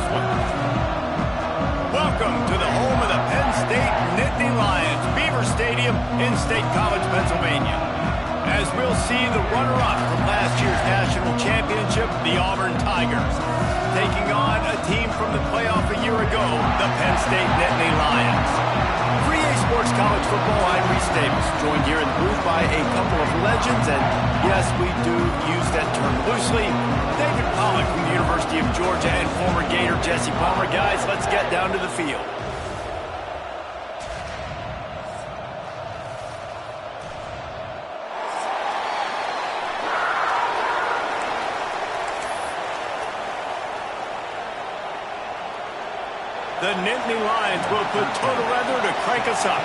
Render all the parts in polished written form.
this one. Welcome to the home of the Penn State Nittany Lions, Beaver Stadium in State College, Pennsylvania. As we'll see the runner-up from last year's national championship, the Auburn Tigers, taking on a team from the playoff a year ago, the Penn State Nittany Lions. For EA Sports College Football, I'm Reese Davis, joined here in the booth by a couple of legends, and yes, we do use that term loosely. David Pollack from the University of Georgia and former Gator Jesse Palmer. Guys, let's get down to the field. The Nittany Lions will put total weather to crank us up.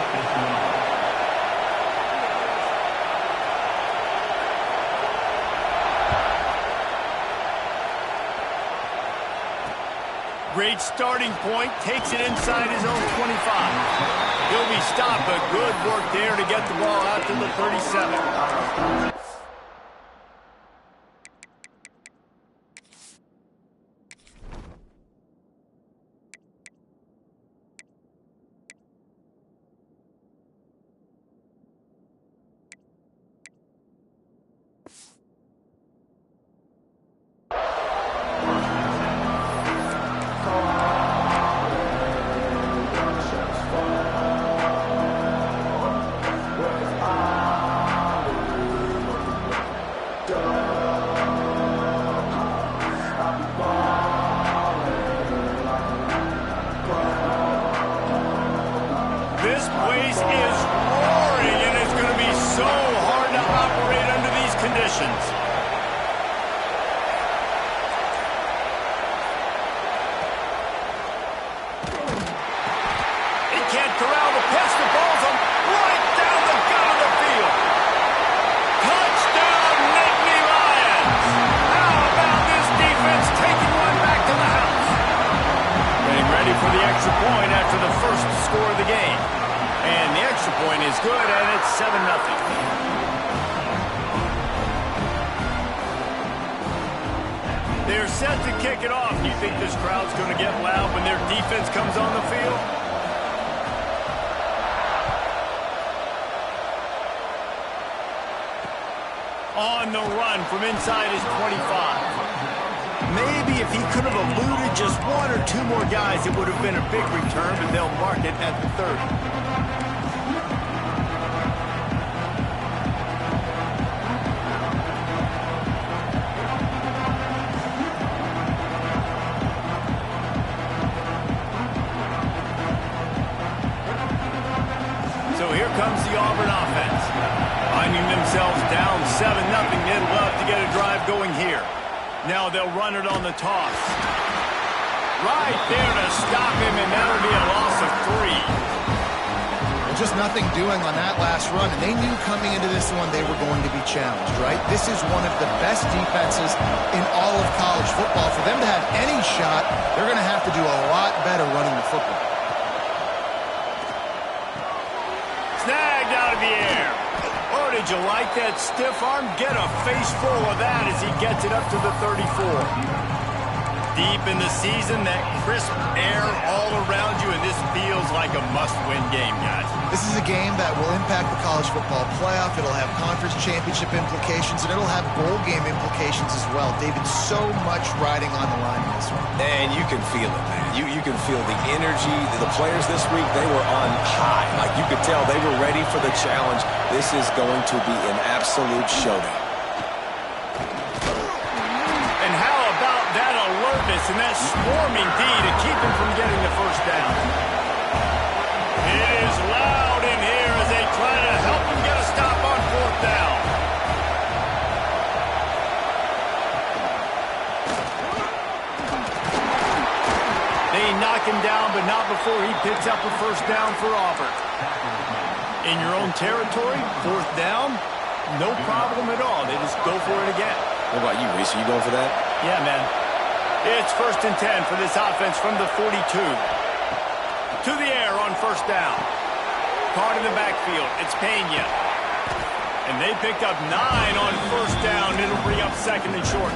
Great starting point, takes it inside his own 25. He'll be stopped, but good work there to get the ball out to the 37. This place is roaring, and it's going to be so hard to operate under these conditions. He can't corral the pitch. The ball's right down the gut of the field. Touchdown, Nittany Lions. How about this defense taking one back to the house? Getting ready for the extra point after the first score of the game. And the extra point is good, and it's 7-0. They're set to kick it off. Do you think this crowd's going to get loud when their defense comes on the field? On the run from inside his 25. Maybe if he could have eluded just one or two more guys, it would have been a big return, but they'll mark it at the 30. So here comes the Auburn offense. Finding themselves down 7-0, they'd love to get a drive going here. Now they'll run it on the toss. Right there to stop him, and that'll be a loss of 3. Well, just nothing doing on that last run, and they knew coming into this one they were going to be challenged, right? This is one of the best defenses in all of college football. For them to have any shot, they're going to have to do a lot better running the football. Snagged out of the air. Oh, did you like that stiff arm? Get a face full of that as he gets it up to the 34. Deep in the season, that crisp air all around you, and this feels like a must-win game, guys. This is a game that will impact the college football playoff. It'll have conference championship implications, and it'll have bowl game implications as well. David, so much riding on the line in this one. And you can feel it, man. You can feel the energy. The players this week, they were on high. Like, you could tell they were ready for the challenge. This is going to be an absolute showdown. And how about that alertness and that swarming D to keep him from getting the first down? It is loud in here as they try to help him get a stop on 4th down. They knock him down, but not before he picks up a first down for Auburn. In your own territory, 4th down, no problem at all. They just go for it again. What about you, Reese? Are you going for that? Yeah, man. It's 1st and 10 for this offense from the 42. To the air on 1st down. Caught in the backfield. It's Pena. And they picked up 9 on 1st down. It'll bring up 2nd and short.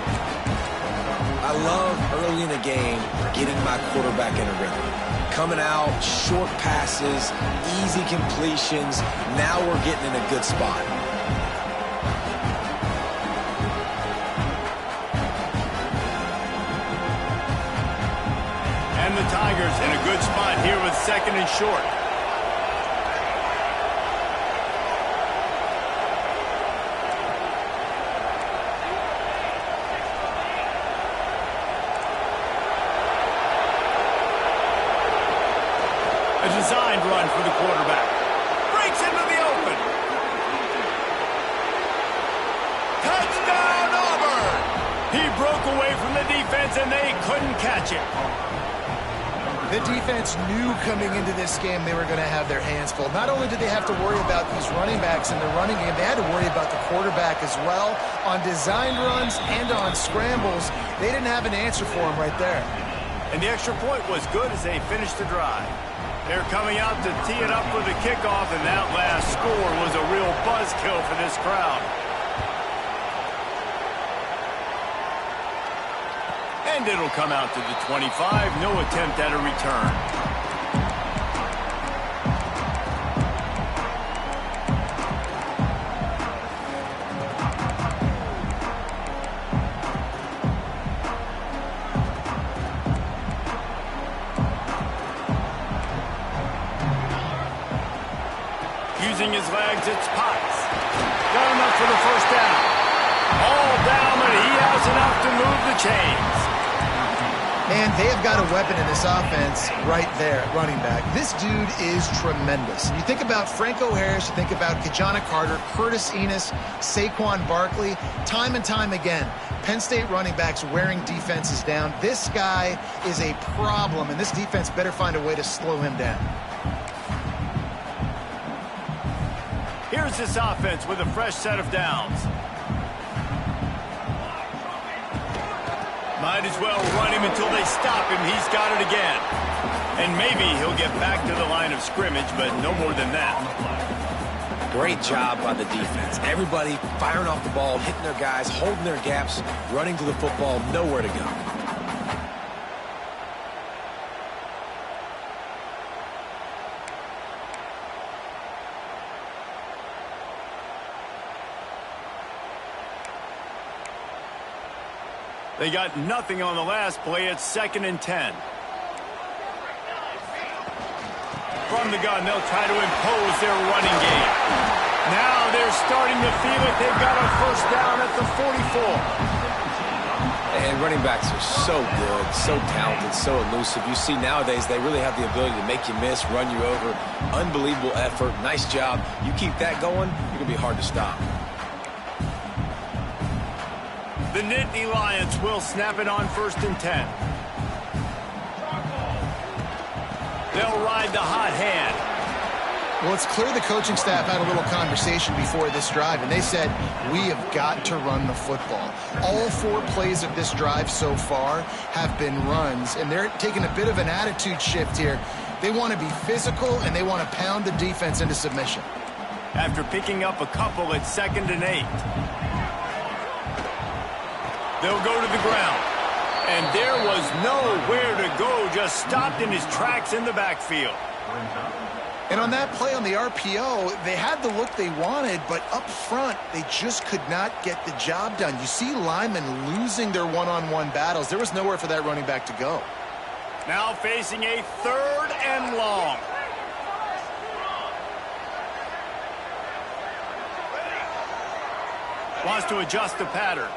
I love early in the game getting my quarterback in a rhythm. Coming out, short passes, easy completions. Now we're getting in a good spot. And the Tigers in a good spot here with 2nd and short. A designed run for the quarterback. Breaks into the open. Touchdown, Auburn! He broke away from the defense, and they couldn't catch it. The defense knew coming into this game they were going to have their hands full. Not only did they have to worry about these running backs in the running game, they had to worry about the quarterback as well. On designed runs and on scrambles, they didn't have an answer for him right there. And the extra point was good as they finished the drive. They're coming out to tee it up for the kickoff, and that last score was a real buzzkill for this crowd. And it'll come out to the 25. No attempt at a return. Using his legs, it's Potts. Got enough for the first down. All down, but he has enough to move the chains. And they have got a weapon in this offense right there, running back. This dude is tremendous. And you think about Franco Harris, you think about Kajana Carter, Curtis Enos, Saquon Barkley, time and time again, Penn State running backs wearing defenses down. This guy is a problem, and this defense better find a way to slow him down. Here's this offense with a fresh set of downs. Might as well run him until they stop him. He's got it again. And maybe he'll get back to the line of scrimmage, but no more than that. Great job by the defense. Everybody firing off the ball, hitting their guys, holding their gaps, running to the football, nowhere to go. They got nothing on the last play. It's 2nd and 10. From the gun, they'll try to impose their running game. Now they're starting to feel it. They've got a first down at the 44. And running backs are so good, so talented, so elusive. You see nowadays they really have the ability to make you miss, run you over. Unbelievable effort. Nice job. You keep that going, you're going to be hard to stop. The Nittany Lions will snap it on 1st and 10. They'll ride the hot hand. Well, it's clear the coaching staff had a little conversation before this drive, and they said, we have got to run the football. All 4 plays of this drive so far have been runs, and they're taking a bit of an attitude shift here. They want to be physical, and they want to pound the defense into submission. After picking up a couple at 2nd and 8. They'll go to the ground. And there was nowhere to go, just stopped in his tracks in the backfield. And on that play on the RPO, they had the look they wanted, but up front, they just could not get the job done. You see linemen losing their one-on-one battles. There was nowhere for that running back to go. Now facing a 3rd and long. Wants to adjust the pattern.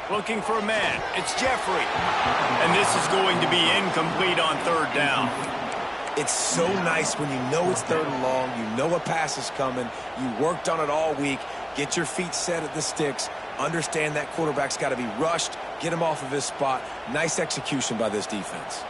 Looking for a man. It's Jeffrey. And this is going to be incomplete on 3rd down. It's so nice when you know it's 3rd and long, you know a pass is coming, you worked on it all week, get your feet set at the sticks, understand that quarterback's got to be rushed, get him off of his spot. Nice execution by this defense.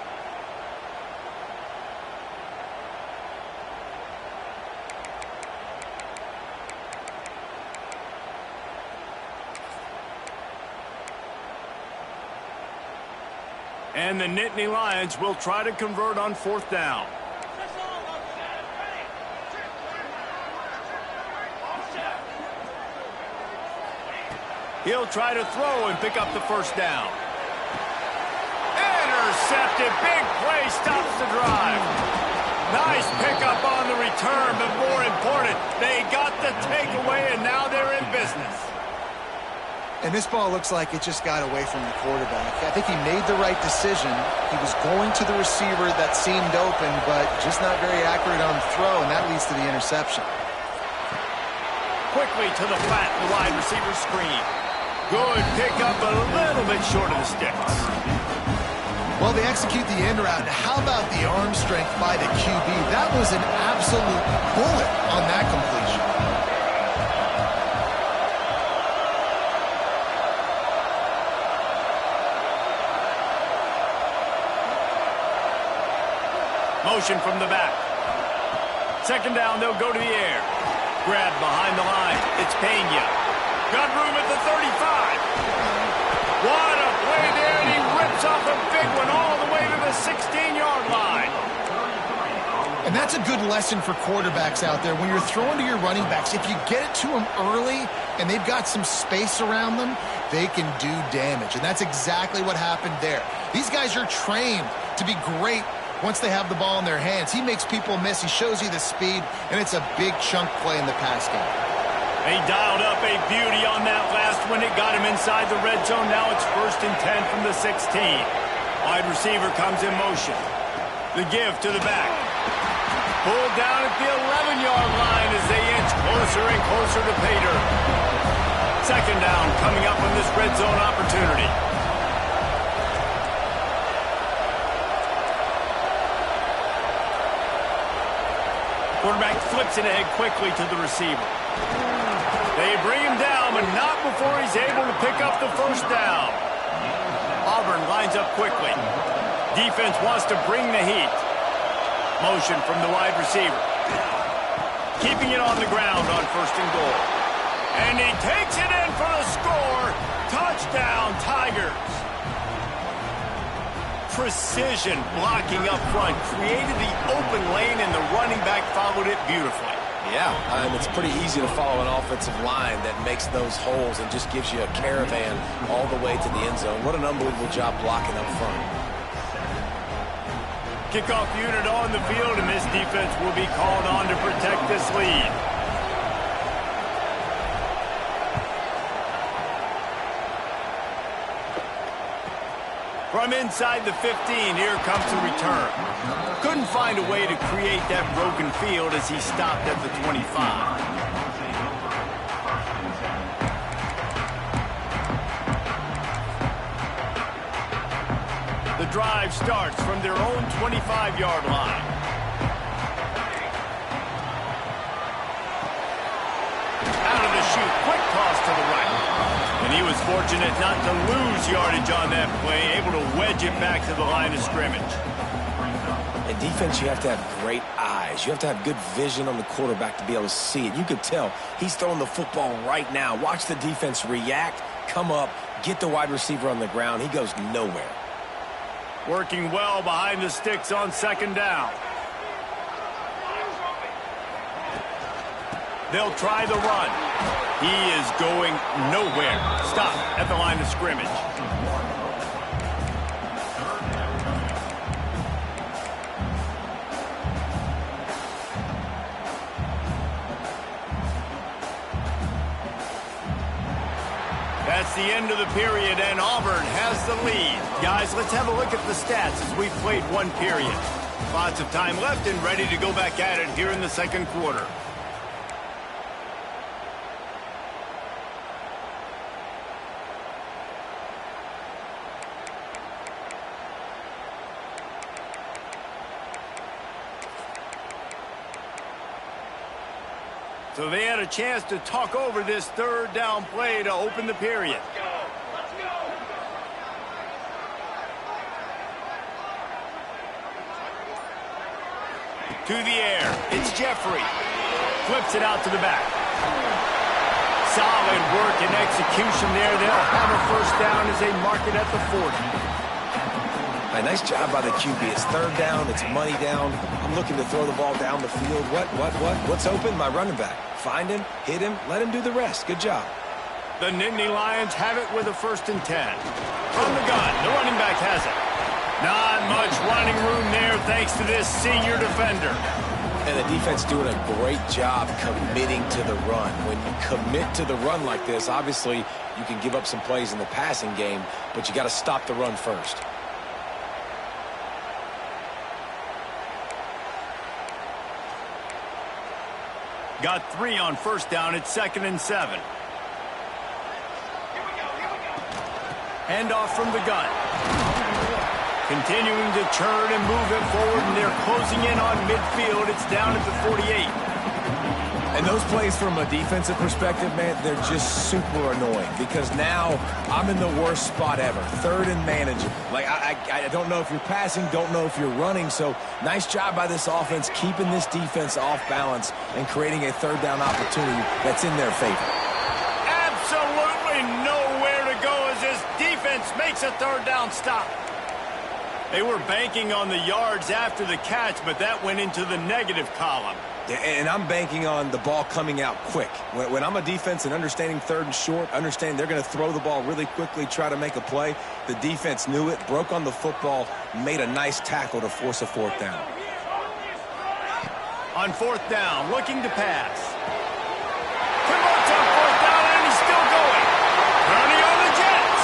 And the Nittany Lions will try to convert on 4th down. He'll try to throw and pick up the first down. Intercepted. Big play stops the drive. Nice pickup on the return, but more important, they got the takeaway, and now they're in business. And this ball looks like it just got away from the quarterback. I think he made the right decision. He was going to the receiver that seemed open, but just not very accurate on the throw, and that leads to the interception. Quickly to the flat, the wide receiver screen. Good pickup, but a little bit short of the sticks. Well, they execute the end route. How about the arm strength by the QB? That was an absolute bullet on that completion. Motion from the back. Second down, they'll go to the air. Grab behind the line. It's Pena. Got room at the 35. What a play there, and he rips off a big one all the way to the 16-yard line. And that's a good lesson for quarterbacks out there. When you're throwing to your running backs, if you get it to them early and they've got some space around them, they can do damage. And that's exactly what happened there. These guys are trained to be great once they have the ball in their hands. He makes people miss. He shows you the speed, and it's a big chunk play in the pass game. They dialed up a beauty on that last one. It got him inside the red zone. Now it's 1st and 10 from the 16. Wide receiver comes in motion. The give to the back. Pulled down at the 11-yard line as they inch closer and closer to pay dirt. Second down coming up on this red zone opportunity. Quarterback flips it ahead quickly to the receiver. They bring him down, but not before he's able to pick up the first down. Auburn lines up quickly. Defense wants to bring the heat. Motion from the wide receiver. Keeping it on the ground on 1st and goal. And he takes it in for the score. Touchdown, Tigers. Precision blocking up front. Created the open lane, and the running back followed it beautifully. Yeah, and it's pretty easy to follow an offensive line that makes those holes and just gives you a caravan all the way to the end zone. What an unbelievable job blocking up front. Kickoff unit on the field, and this defense will be called on to protect this lead. From inside the 15, here comes the return. Couldn't find a way to create that broken field as he stopped at the 25. The drive starts from their own 25-yard line. Out of the chute, quick toss to the right. And he was fortunate not to lose yardage on that play, able to wedge it back to the line of scrimmage. In defense, you have to have great eyes. You have to have good vision on the quarterback to be able to see it. You could tell he's throwing the football right now. Watch the defense react, come up, get the wide receiver on the ground. He goes nowhere. Working well behind the sticks on second down. They'll try the run. He is going nowhere. Stop at the line of scrimmage. That's the end of the period, and Auburn has the lead. Guys, let's have a look at the stats as we've played one period. Lots of time left and ready to go back at it here in the second quarter. So they had a chance to talk over this third down play to open the period. Let's go. To the air. It's Jeffrey. Flips it out to the back. Solid work and execution there. They'll have a first down as they mark it at the 40. A nice job by the QB. It's third down. It's money down. I'm looking to throw the ball down the field. What? What's open? My running back. Find him, hit him, let him do the rest. Good job. The Nittany Lions have it with a 1st and 10. From the gun, the running back has it. Not much running room there thanks to this senior defender. And the defense doing a great job committing to the run. When you commit to the run like this, obviously you can give up some plays in the passing game, but you got to stop the run first. Got 3 on 1st down. It's 2nd and 7. Handoff from the gun. Continuing to turn and move it forward, and they're closing in on midfield. It's down at the 48. And those plays from a defensive perspective, man, they're just super annoying because now I'm in the worst spot ever. 3rd and manageable. Like, I don't know if you're passing, don't know if you're running. So nice job by this offense keeping this defense off balance and creating a 3rd down opportunity that's in their favor. Absolutely nowhere to go as this defense makes a 3rd down stop. They were banking on the yards after the catch, but that went into the negative column. And I'm banking on the ball coming out quick. When I'm a defense and understanding 3rd and short, understand they're going to throw the ball really quickly, try to make a play. The defense knew it, broke on the football, made a nice tackle to force a 4th down. On 4th down, looking to pass. Converts on 4th down, and he's still going. Turning on the Jets.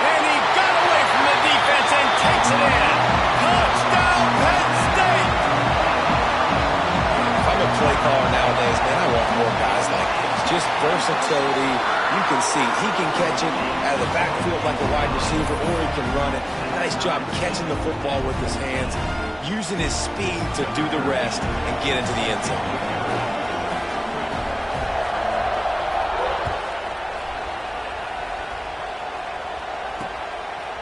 And he got away from the defense and takes it in. Touchdown, Penn State! Play caller nowadays, man, I want more guys like this. Just versatility. You can see he can catch it out of the backfield like a wide receiver, or he can run it. Nice job catching the football with his hands, using his speed to do the rest and get into the end zone.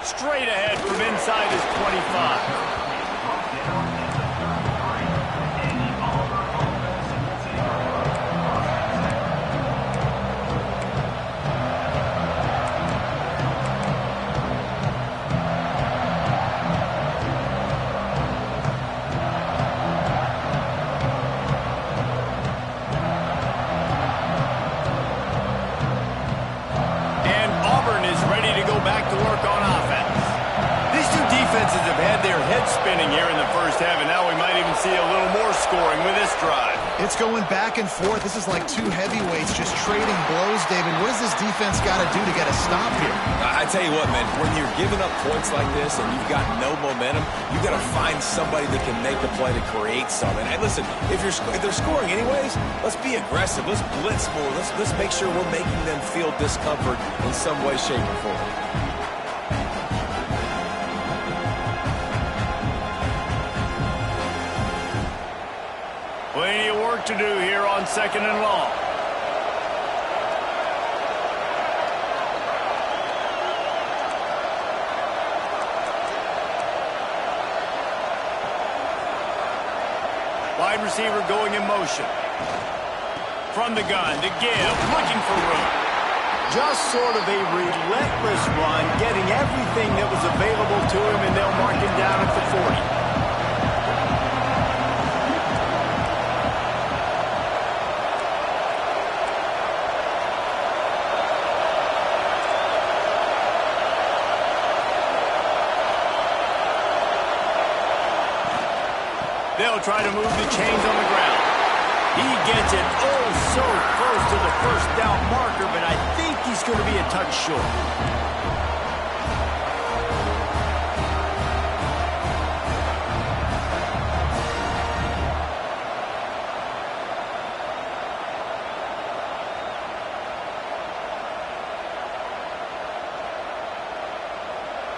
Straight ahead from inside his 25. Have had their heads spinning here in the 1st half, and now we might even see a little more scoring with this drive. It's going back and forth. This is like 2 heavyweights just trading blows, David. What does this defense got to do to get a stop here? I tell you what, man, when you're giving up points like this and you've got no momentum, you've got to find somebody that can make a play to create something. And listen, if they're scoring anyways, let's be aggressive. Let's blitz more. Let's make sure we're making them feel discomfort in some way, shape, or form. Plenty of work to do here on 2nd and long. Wide receiver going in motion. From the gun to give, looking for room. Just sort of a relentless run, getting everything that was available to him, and they'll mark him down at the 40. They'll try to move the chains on the ground. He gets it oh so close to the 1st down marker, but I think he's going to be a touch short.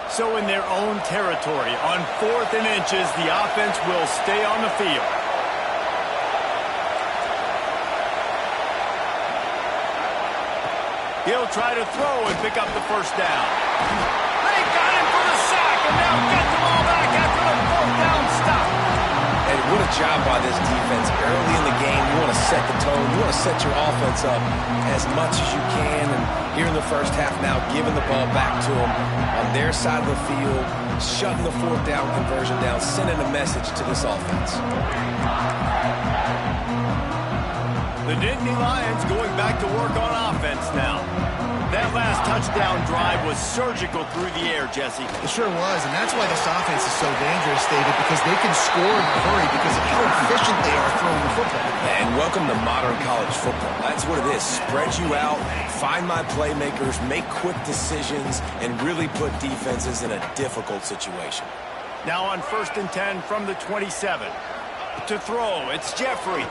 So in their own territory, on 4th and inches, the offense will stay on the field. He'll try to throw and pick up the 1st down. They got him for the sack, and they'll get the ball back after the 4th down stop. And what a job by this defense. Early in the game, you want to set the tone. You want to set your offense up as much as you can. And here in the 1st half now, giving the ball back to them on their side of the field, shutting the 4th down conversion down, sending a message to this offense. The Nittany Lions going back to work on offense now. That last touchdown drive was surgical through the air, Jesse. It sure was, and that's why this offense is so dangerous, David, because they can score in a hurry because of how efficient they are throwing the football. And welcome to modern college football. That's what it is. Spread you out, find my playmakers, make quick decisions, and really put defenses in a difficult situation. Now on 1st and 10 from the 27. To throw, it's Jeffrey.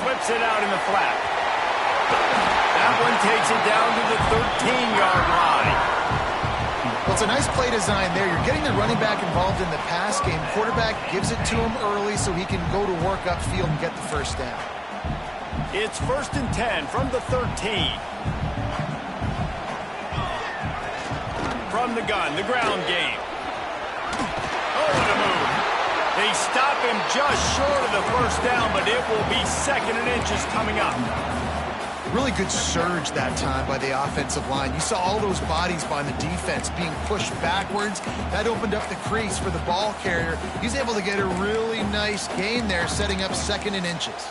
Flips it out in the flat. That one takes it down to the 13-yard line. Well, it's a nice play design there. You're getting the running back involved in the pass game. Quarterback gives it to him early so he can go to work upfield and get the first down. It's 1st and 10 from the 13. From the gun, the ground game. Oh, what a move. They stop him just short of the first down, but it will be 2nd and inches coming up. Really good surge that time by the offensive line. You saw all those bodies by the defense being pushed backwards. That opened up the crease for the ball carrier. He's able to get a really nice gain there, setting up 2nd and inches.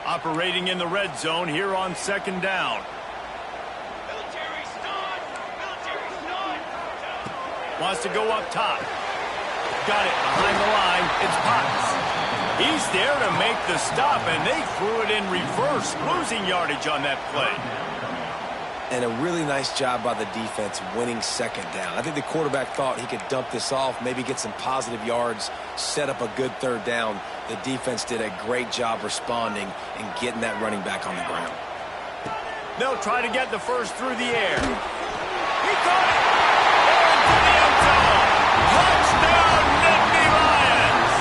Operating in the red zone here on 2nd down. Wants to go up top. Got it behind the line. It's Potts. He's there to make the stop, and they threw it in reverse, losing yardage on that play. And a really nice job by the defense winning 2nd down. I think the quarterback thought he could dump this off, maybe get some positive yards, set up a good 3rd down. The defense did a great job responding and getting that running back on the ground. They'll try to get the first through the air. He caught it! Into the end zone! Touchdown, Nittany Lions!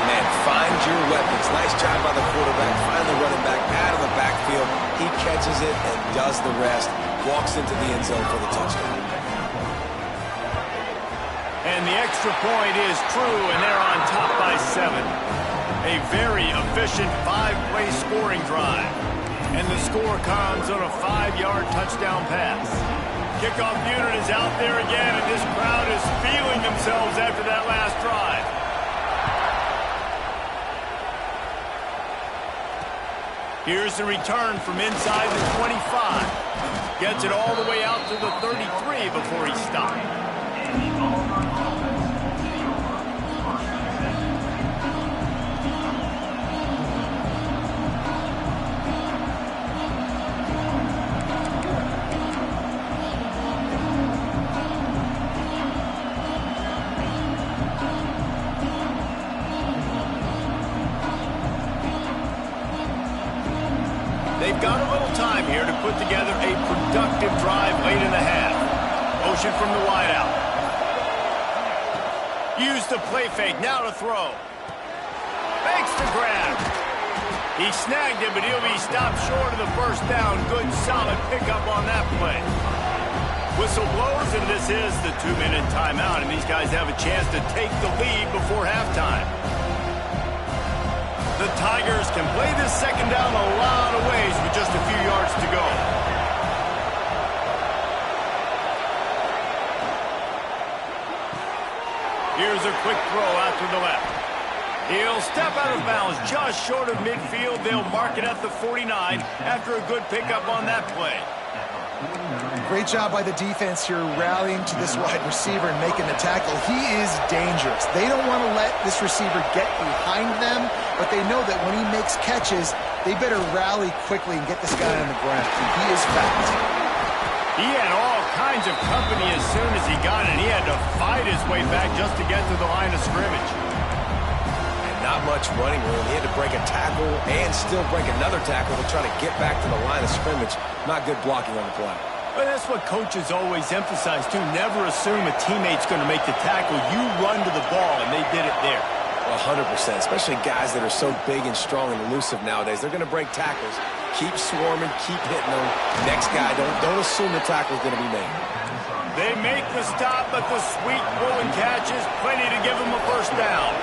Man, find your weapons. Nice job by the quarterback. Find the running back out of the backfield. He catches it and does the rest. Walks into the end zone for the touchdown. And the extra point is true, and they're on top by 7. A very efficient 5-play scoring drive. And the score comes on a 5-yard touchdown pass. Kickoff unit is out there again, and this crowd is feeling themselves after that last drive. Here's the return from inside the 25. Gets it all the way out to the 33 before he stopped. They've got a little time here to put together a productive drive late in the half. Motion from the wideout. Use the play fake, now to throw. Makes the grab. He snagged it, but he'll be stopped short of the first down. Good, solid pickup on that play. Whistle blows, and this is the 2-minute timeout, and these guys have a chance to take the lead before halftime. The Tigers can play this 2nd down a lot of ways with just a few yards to go. Here's a quick throw out to the left. He'll step out of bounds just short of midfield. They'll mark it at the 49 after a good pickup on that play. Great job by the defense here rallying to this wide receiver and making the tackle. He is dangerous. They don't want to let this receiver get behind them, but they know that when he makes catches, they better rally quickly and get this guy on the ground. He is fast. He had all kinds of company as soon as he got it. He had to fight his way back just to get to the line of scrimmage. And not much running room. He had to break a tackle and still break another tackle to try to get back to the line of scrimmage. Not good blocking on the play. But that's what coaches always emphasize, too. Never assume a teammate's going to make the tackle. You run to the ball, and they did it there. 100%, especially guys that are so big and strong and elusive nowadays. They're going to break tackles. Keep swarming, keep hitting them. Next guy, don't assume the tackle's going to be made. They make the stop, but the sweet throw and catch is plenty to give them a first down.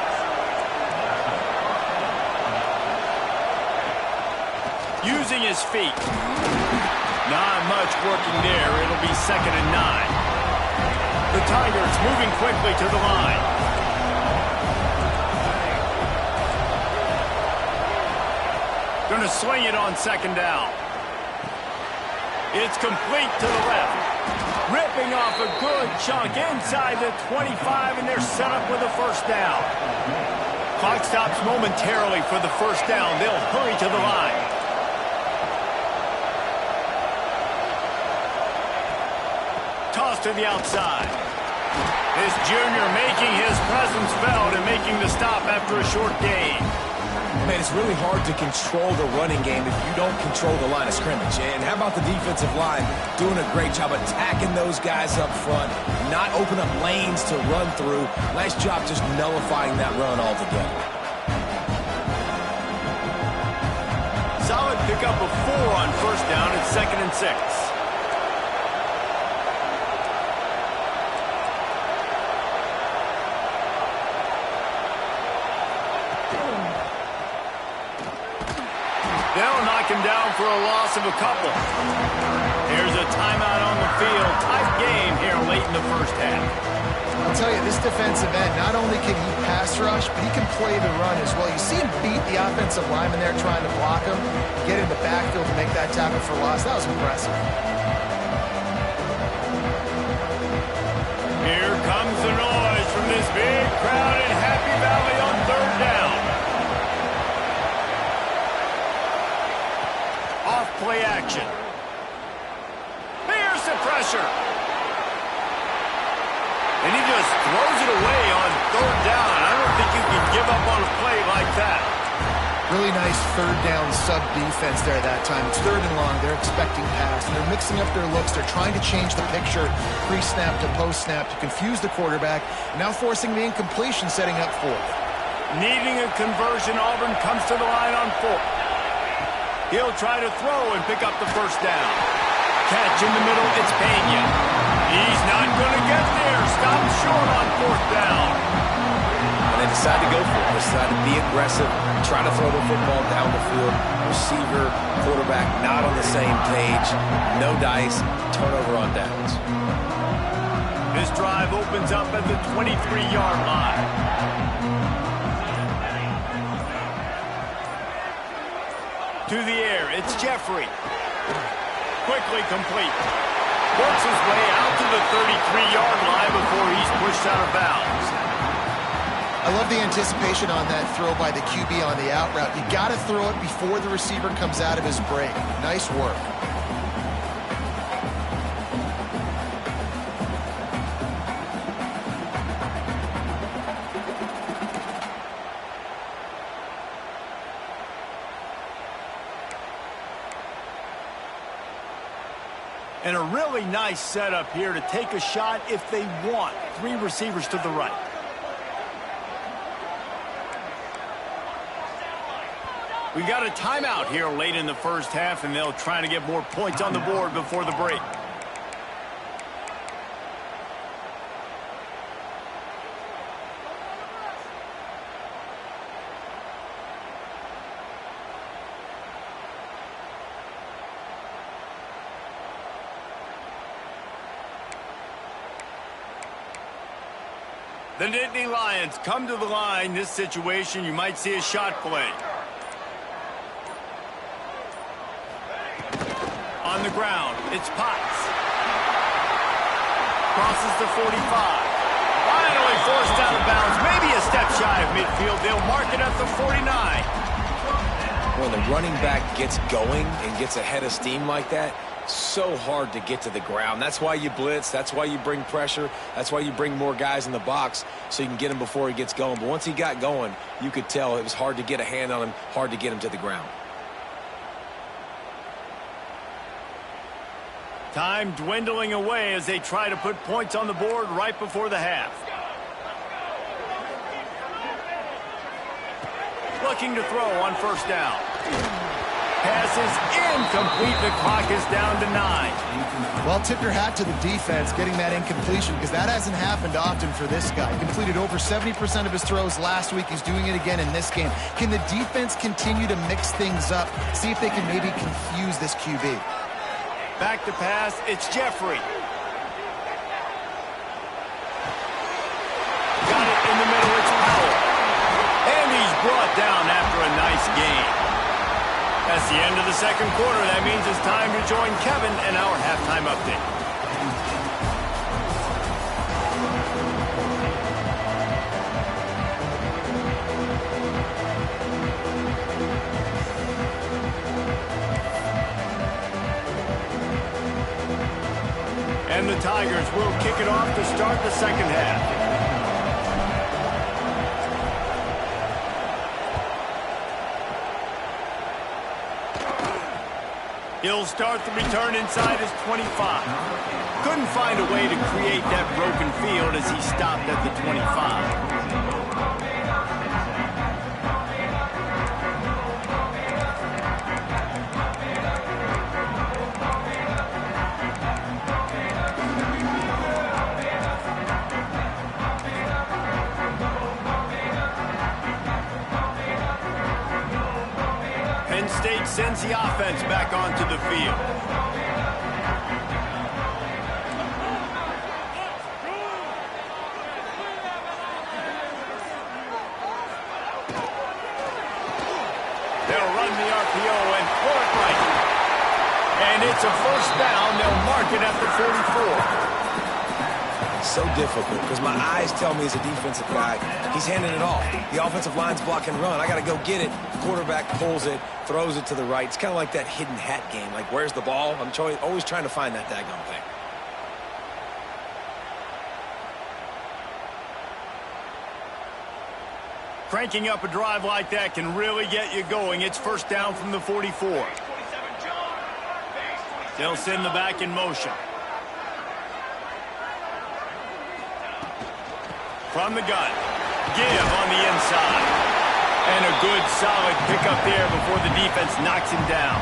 Using his feet. Not much working there. It'll be 2nd and 9. The Tigers moving quickly to the line. Going to swing it on 2nd down. It's complete to the left. Ripping off a good chunk inside the 25, and they're set up with a first down. Clock stops momentarily for the first down. They'll hurry to the line. Toss to the outside. This junior making his presence felt and making the stop after a short gain. Man, it's really hard to control the running game if you don't control the line of scrimmage. And how about the defensive line doing a great job attacking those guys up front, not open up lanes to run through. Nice job just nullifying that run altogether. Solid pickup of 4 on first down at 2nd and 6. They'll knock him down for a loss of a couple. Here's a timeout on the field. Tight game here late in the first half. I'll tell you, this defensive end, not only can he pass rush, but he can play the run as well. You see him beat the offensive lineman there trying to block him, get in the backfield to make that tackle for loss. That was impressive. Here comes the noise from this big crowd in Happy Valley on 3rd down. Off-play action. Here's the pressure. And he just throws it away on 3rd down. I don't think you can give up on a play like that. Really nice 3rd down sub-defense there that time. It's 3rd and long. They're expecting pass. They're mixing up their looks. They're trying to change the picture pre-snap to post-snap to confuse the quarterback. Now forcing the incompletion, setting up 4th. Needing a conversion, Auburn comes to the line on 4th. He'll try to throw and pick up the first down. Catch in the middle, it's Pena. He's not going to get there. Stopped short on 4th down. And they decide to go for it. They decide to be aggressive, try to throw the football down the field. Receiver, quarterback not on the same page. No dice, turnover on downs. This drive opens up at the 23-yard line. To the air, it's Jeffrey. Quickly complete. Works his way out to the 33-yard line before he's pushed out of bounds. I love the anticipation on that throw by the QB on the out route. You got to throw it before the receiver comes out of his break. Nice work. And a really nice setup here to take a shot if they want. 3 receivers to the right. We got a timeout here late in the first half, and they'll try to get more points on the board before the break. The Nittany Lions come to the line. This situation, you might see a shot play. On the ground, it's Potts. Crosses the 45. Finally forced out of bounds. Maybe a step shy of midfield. They'll mark it at the 49. When the running back gets going and gets ahead of steam like that, so hard to get to the ground. That's why you blitz. That's why you bring pressure. That's why you bring more guys in the box so you can get him before he gets going. But once he got going, you could tell it was hard to get a hand on him, hard to get him to the ground. Time dwindling away as they try to put points on the board right before the half. Looking to throw on first down. Pass is incomplete. The clock is down to 9. Well, tip your hat to the defense getting that incompletion because that hasn't happened often for this guy. He completed over 70% of his throws last week. He's doing it again in this game. Can the defense continue to mix things up? See if they can maybe confuse this QB. Back to pass, it's Jeffrey. Got it in the middle, it's Powell. And he's brought down after a nice gain. That's the end of the second quarter. That means it's time to join Kevin and our halftime update. And the Tigers will kick it off to start the second half. He'll start the return inside his 25. Couldn't find a way to create that broken field as he stopped at the 25. Penn State sends the offense back onto the field. They'll run the RPO and pull it right. And it's a first down. They'll mark it at the 44. So difficult because my eyes tell me as a defensive guy, he's handing it off. The offensive line's block and run. I got to go get it. The quarterback pulls it, throws it to the right. It's kind of like that hidden hat game. Like, where's the ball? I'm always trying to find that daggone thing. Cranking up a drive like that can really get you going. It's first down from the 44. They'll send the back in motion. From the gun, give on the inside. And a good, solid pickup there before the defense knocks him down.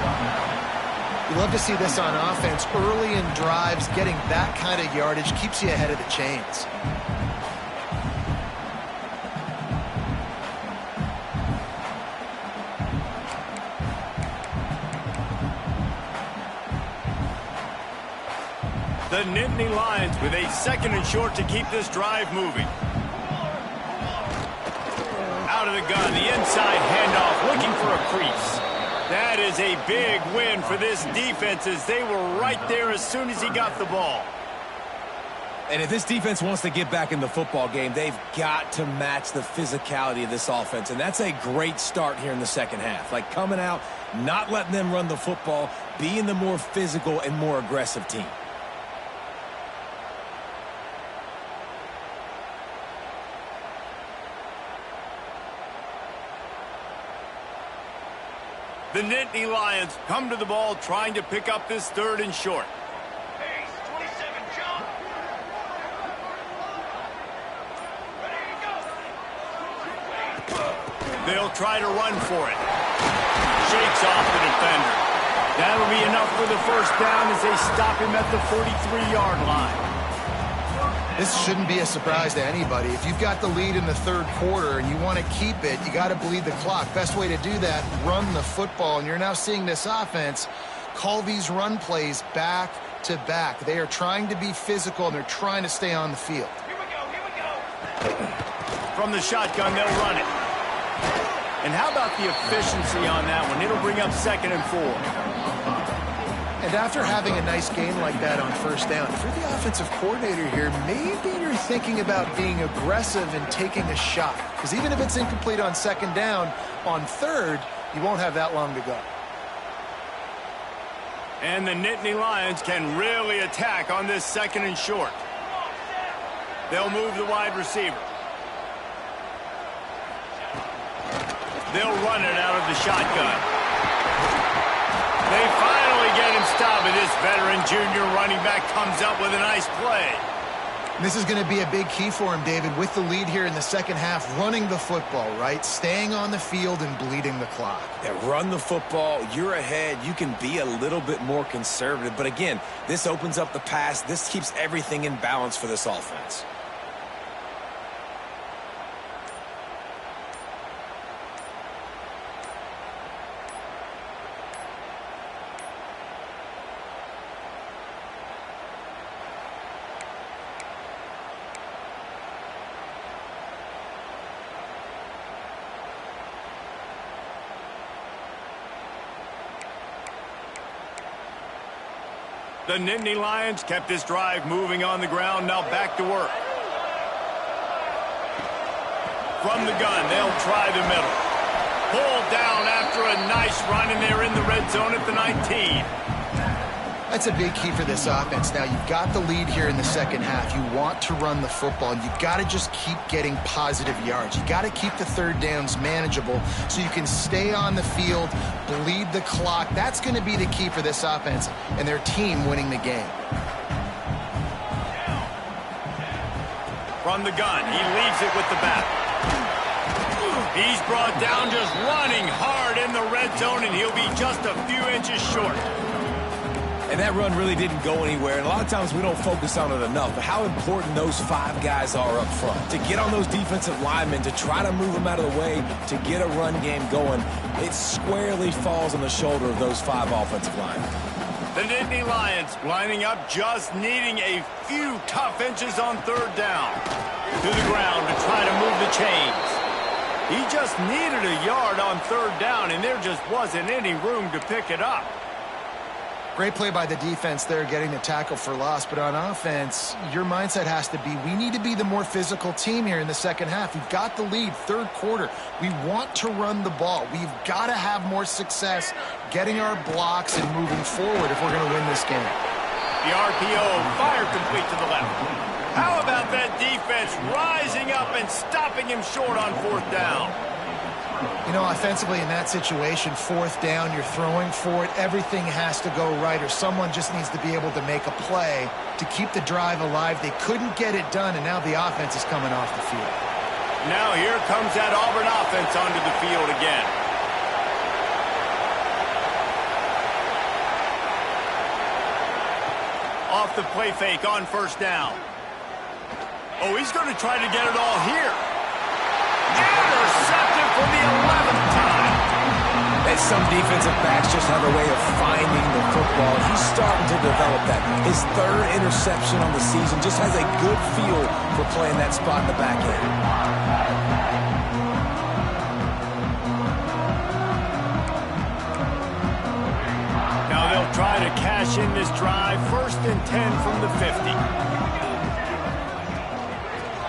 You love to see this on offense. Early in drives, getting that kind of yardage keeps you ahead of the chains. The Nittany Lions with a second and short to keep this drive moving. Out of the gun, the inside handoff, looking for a crease. That is a big win for this defense as they were right there as soon as he got the ball. And if this defense wants to get back in the football game, they've got to match the physicality of this offense. And that's a great start here in the second half. Like coming out, not letting them run the football, being the more physical and more aggressive team. The Nittany Lions come to the ball trying to pick up this third and short. Pace, 27, jump. Ready to go. They'll try to run for it. Shakes off the defender. That'll be enough for the first down as they stop him at the 43-yard line. This shouldn't be a surprise to anybody. If you've got the lead in the third quarter and you want to keep it, you got to bleed the clock. Best way to do that, run the football. And you're now seeing this offense call these run plays back to back. They are trying to be physical, and they're trying to stay on the field. Here we go. From the shotgun, they'll run it. And how about the efficiency on that one? It'll bring up 2nd and 4. And after having a nice game like that on first down, if you're the offensive coordinator here, maybe you're thinking about being aggressive and taking a shot. Because even if it's incomplete on second down, on third, you won't have that long to go. And the Nittany Lions can really attack on this 2nd and short. They'll move the wide receiver. They'll run it out of the shotgun. They finally get him stopped, and this veteran junior running back comes up with a nice play. This is going to be a big key for him, David, with the lead here in the second half, running the football, right? Staying on the field and bleeding the clock. Yeah, run the football. You're ahead. You can be a little bit more conservative. But again, this opens up the pass. This keeps everything in balance for this offense. The Nittany Lions kept this drive moving on the ground. Now back to work. From the gun, they'll try the middle. Pulled down after a nice run, and they're in the red zone at the 19. That's a big key for this offense. Now, you've got the lead here in the second half. You want to run the football. You've got to just keep getting positive yards. You've got to keep the third downs manageable so you can stay on the field, bleed the clock. That's going to be the key for this offense and their team winning the game. From the gun, he leaves it with the bat. He's brought down just running hard in the red zone, and he'll be just a few inches short. And that run really didn't go anywhere. And a lot of times we don't focus on it enough. But how important those 5 guys are up front. To get on those defensive linemen, to try to move them out of the way, to get a run game going, it squarely falls on the shoulder of those 5 offensive linemen. The Nittany Lions lining up, just needing a few tough inches on third down. To the ground to try to move the chains. He just needed a yard on third down, and there just wasn't any room to pick it up. Great play by the defense there, getting the tackle for loss. But on offense, your mindset has to be, we need to be the more physical team here in the second half. We've got the lead, third quarter. We want to run the ball. We've got to have more success getting our blocks and moving forward if we're going to win this game. The RPO fired complete to the left. How about that defense rising up and stopping him short on fourth down? You know, offensively in that situation, fourth down, you're throwing for it, everything has to go right, or someone just needs to be able to make a play to keep the drive alive. They couldn't get it done, and now the offense is coming off the field. Now here comes that Auburn offense onto the field again. Off the play fake on first down. Oh, he's going to try to get it all here. Intercepted for the 11th time. And some defensive backs just have a way of finding the football. He's starting to develop that. His 3rd interception on the season, just has a good feel for playing that spot in the back end. Now they'll try to cash in this drive. 1st and 10 from the 50.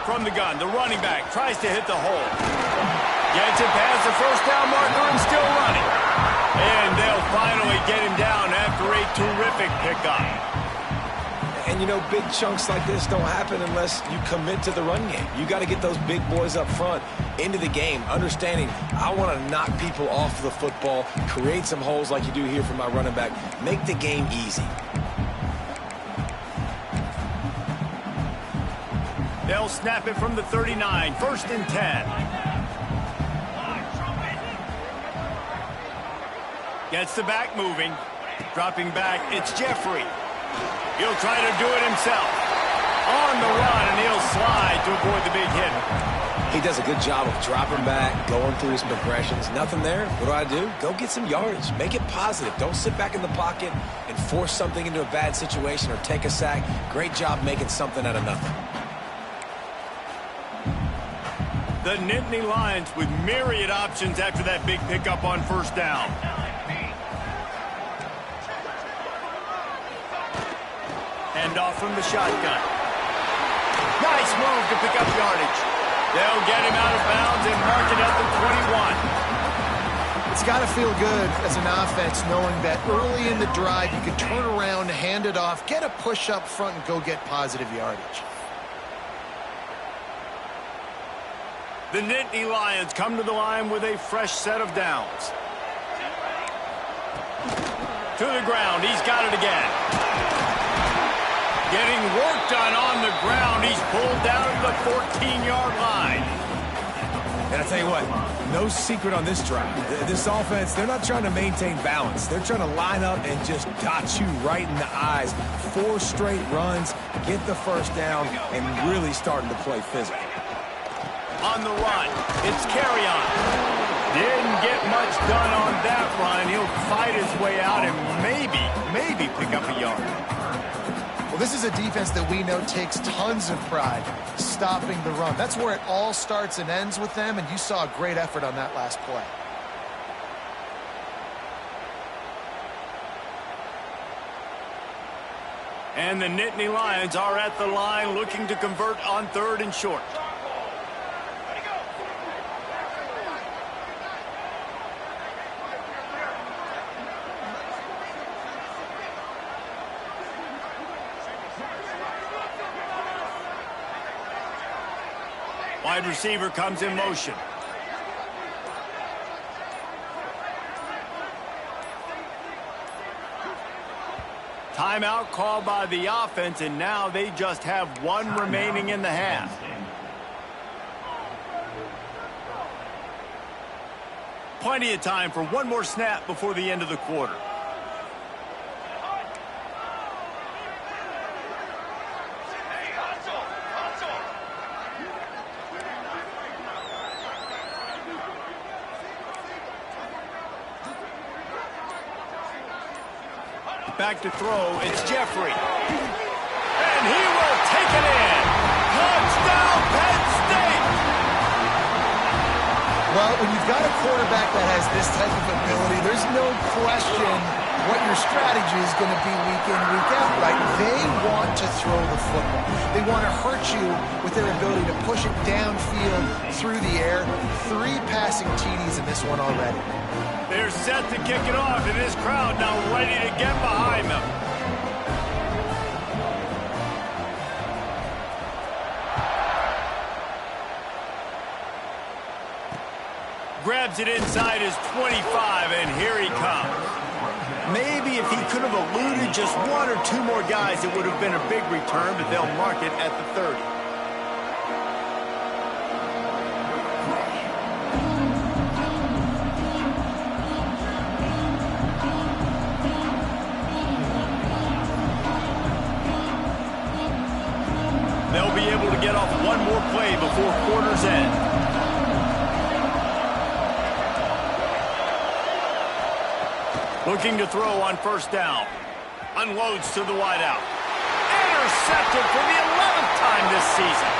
From the gun, the running back tries to hit the hole. Gets it past the first down marker and still running. And they'll finally get him down after a terrific pickup. And, you know, big chunks like this don't happen unless you commit to the run game. You got to get those big boys up front into the game, understanding I want to knock people off the football, create some holes like you do here for my running back, make the game easy. They'll snap it from the 39, 1st and 10. Gets the back moving. Dropping back, it's Jeffrey. He'll try to do it himself. On the run, and he'll slide to avoid the big hit. He does a good job of dropping back, going through his progressions. Nothing there. What do? Go get some yardage. Make it positive. Don't sit back in the pocket and force something into a bad situation or take a sack. Great job making something out of nothing. The Nittany Lions with myriad options after that big pickup on first down. Hand off from the shotgun. Nice move to pick up yardage. They'll get him out of bounds and mark it at the 21. It's got to feel good as an offense knowing that early in the drive you can turn around, hand it off, get a push up front, and go get positive yardage. The Nittany Lions come to the line with a fresh set of downs. To the ground, he's got it again. Getting work done on the ground. He's pulled down at the 14-yard line. And I tell you what, no secret on this drive. This offense, they're not trying to maintain balance. They're trying to line up and just dot you right in the eyes. 4 straight runs, get the first down, and really starting to play physical. On the run, it's Carry-On. Didn't get much done on that run. He'll fight his way out and maybe pick up a yard. Well, this is a defense that we know takes tons of pride stopping the run. That's where it all starts and ends with them, and you saw a great effort on that last play. And the Nittany Lions are at the line looking to convert on 3rd and short. Ready, go. Wide receiver comes in motion. Timeout called by the offense, and now they just have one remaining in the half. Plenty of time for one more snap before the end of the quarter. Hey, hustle, hustle. Back to throw, it's Jeffrey. And he will take it in. Touchdown, Penn State! Well, when you've got a quarterback that has this type of ability, there's no question what your strategy is going to be week in, week out, right? They want to throw the football. They want to hurt you with their ability to push it downfield through the air. 3 passing TDs in this one already. They're set to kick it off, and this crowd now ready to get behind them. Grabs it inside his 25, and here he comes. Maybe if he could have eluded just 1 or 2 more guys, it would have been a big return, but they'll mark it at the 30. They'll be able to get off one more play before quarter's end. Looking to throw on 1st down. Unloads to the wideout. Intercepted for the 11th time this season.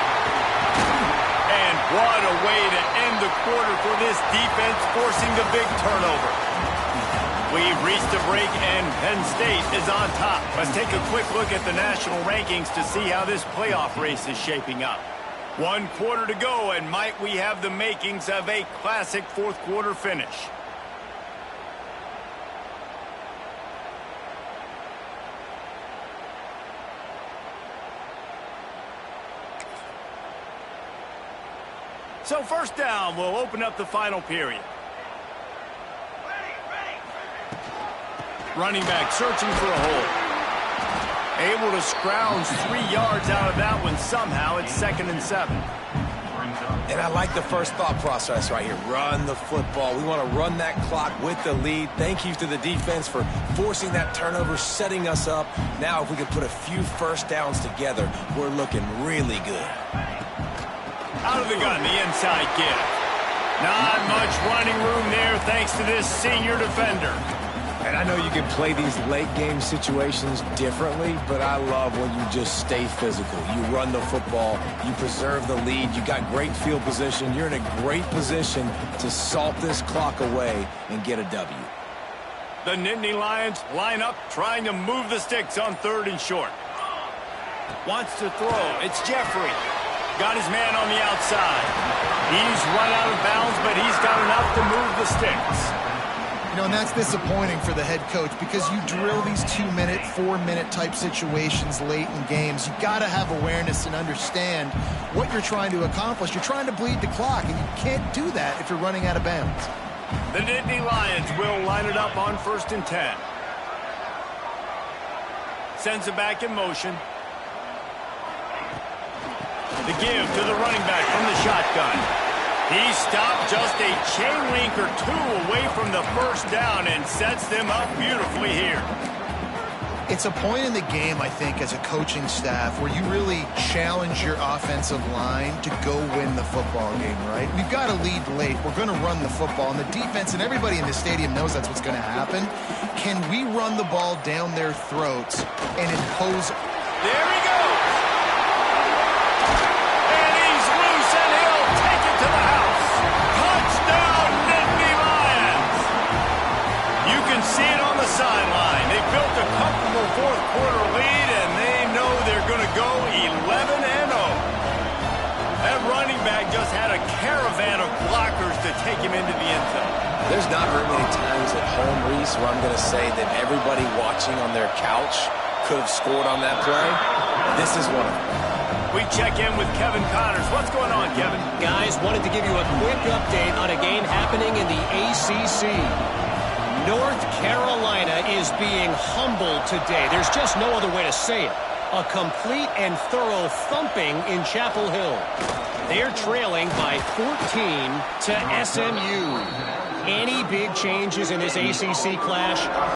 And what a way to end the quarter for this defense, forcing the big turnover. We've reached a break, and Penn State is on top. Let's take a quick look at the national rankings to see how this playoff race is shaping up. 1 quarter to go, and might we have the makings of a classic 4th quarter finish. So 1st down will open up the final period. Running back searching for a hole. Able to scrounge 3 yards out of that one somehow. It's 2nd and 7. And I like the first thought process right here. Run the football. We want to run that clock with the lead. Thank you to the defense for forcing that turnover, setting us up. Now if we could put a few 1st downs together, we're looking really good. Out of the gun, the inside give. Not much running room there thanks to this senior defender. And I know you can play these late game situations differently, but I love when you just stay physical. You run the football, you preserve the lead, you got great field position, you're in a great position to salt this clock away and get a W. The Nittany Lions line up trying to move the sticks on 3rd and short. Wants to throw, it's Jeffrey. Got his man on the outside. He's run out of bounds, but he's got enough to move the sticks. You know, and that's disappointing for the head coach because you drill these 2-minute, 4-minute type situations late in games. You got to have awareness and understand what you're trying to accomplish. You're trying to bleed the clock, and you can't do that if you're running out of bounds. The Nittany Lions will line it up on 1st and 10. Sends it back in motion. The give to the running back from the shotgun. He stopped just a chain link or 2 away from the 1st down and sets them up beautifully here. It's a point in the game, I think, as a coaching staff where you really challenge your offensive line to go win the football game, right? We've got to lead late. We're going to run the football, and the defense and everybody in the stadium knows that's what's going to happen. Can we run the ball down their throats and impose... There he goes! And he's loose, and he'll take it to the house. Touchdown, Nittany Lions! You can see it on the sideline. They built a comfortable 4th quarter lead, and they take him into the end zone. There's not very many times at home, Reese, where I'm going to say that everybody watching on their couch could have scored on that play. This is one of them. We check in with Kevin Connors. What's going on, Kevin? Guys, wanted to give you a quick update on a game happening in the ACC. North Carolina is being humbled today. There's just no other way to say it. A complete and thorough thumping in Chapel Hill. They're trailing by 14 to SMU. Any big changes in this ACC clash?